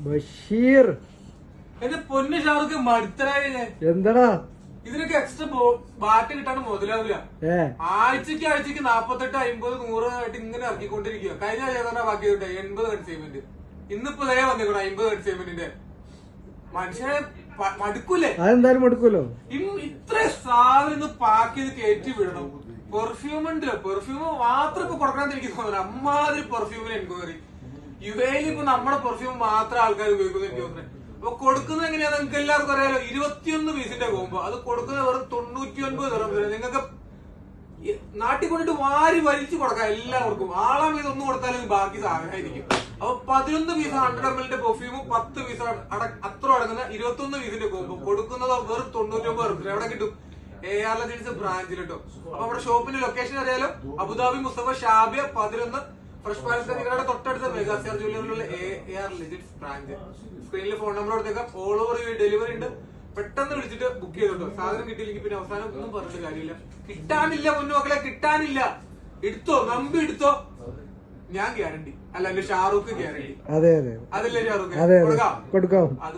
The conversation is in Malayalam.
ബഷീർ എന്റെ പൊന്നു ഷാറുഖ് മടുത്തരായില്ലേ? എന്താടാ ഇതിനൊക്കെ എക്സ്ട്രാ ബാറ്റ് കിട്ടാണ് മുതലാവില്ല. ആഴ്ചക്ക് 48, 50, 100 ആയിട്ട് ഇങ്ങനെ ഇറക്കിക്കൊണ്ടിരിക്കുക. കഴിഞ്ഞ ആഴ്ച ബാക്കി 80 കൺസൈൻമെന്റ്. ഇന്നിപ്പോ ഇതേ വന്നേക്കണം 50 കൺസൈൻമെന്റിന്റെ. മനുഷ്യനെ മടുക്കൂലേ? അതെന്തായാലും മടുക്കൂലോ. ഇത്ര സാധനം പാക്ക് ചെയ്ത് കയറ്റി വിടണം. പെർഫ്യൂം ഉണ്ടല്ലോ, പെർഫ്യൂം മാത്രം ഇപ്പൊ കൊടുക്കണമെന്ന് എനിക്ക് തോന്നുന്നു. അമ്മാതിരി പെർഫ്യൂമിന് എൻക്വയറി. യുഎയിൽ ഇപ്പൊ നമ്മുടെ പെർഫ്യൂം മാത്രം ആൾക്കാർ ഉപയോഗിക്കുന്നു എനിക്ക് തോന്നുന്നത്. അപ്പൊ കൊടുക്കുന്നത് എങ്ങനെയാ നിങ്ങൾക്ക് എല്ലാവർക്കും അറിയാലോ. 21 പീസിന്റെ കോമ്പോ അത് കൊടുക്കുന്നത് വെറും 99 തരാം. നിങ്ങൾക്ക് നാട്ടിൽ കൊണ്ടിട്ട് വാരി വലിച്ചു കൊടുക്കാം എല്ലാവർക്കും. ആളാം ഇതൊന്നും കൊടുത്താലും ബാക്കി സാധനമായിരിക്കും. അപ്പൊ 11 പീസ് 100 ml പെർഫ്യൂമും 10 പീസ് അത്ര അടങ്ങുന്ന 21 പീസിന്റെ കോമ്പോ കൊടുക്കുന്നത് വെറും 99 റുപ്യ. എവിടെ കിട്ടും? AR Legends ബ്രാഞ്ചിൽ കിട്ടും. അപ്പൊ നമ്മുടെ ഷോപ്പിന്റെ ലൊക്കേഷൻ അറിയാലോ, Abu Dhabi Mustafa Shabiya 11 fresh palace നിങ്ങളുടെ തൊട്ടടുത്ത മെഗാസ്റ്റാർ ജ്വല്ലറിലുള്ള AR Legends ബ്രാഞ്ച്. സ്ക്രീനിൽ ഫോൺ നമ്പർ കൊടുത്തേക്കാം. ഓൾ ഓവർ ഡെലിവറി ഉണ്ട്. പെട്ടെന്ന് വിളിച്ചിട്ട് ബുക്ക് ചെയ്തോട്ടോ. സാധനം കിട്ടിയില്ലെങ്കിൽ പിന്നെ അവസാനം ഒന്നും പറഞ്ഞിട്ട് കാര്യമില്ല. കിട്ടാനില്ല പൊന്നുമക്കളെ, കിട്ടാനില്ല. എടുത്തോ, നമ്പി എടുത്തോ. ഞാൻ ഗ്യാരണ്ടി. അല്ല എന്റെ ഷാറൂഖ് ഗ്യാരണ്ടി. അതെ അതെ അതല്ലേ ഷാറൂഖ്? കൊടുക്കാം. കൊടുക്കാം. അത്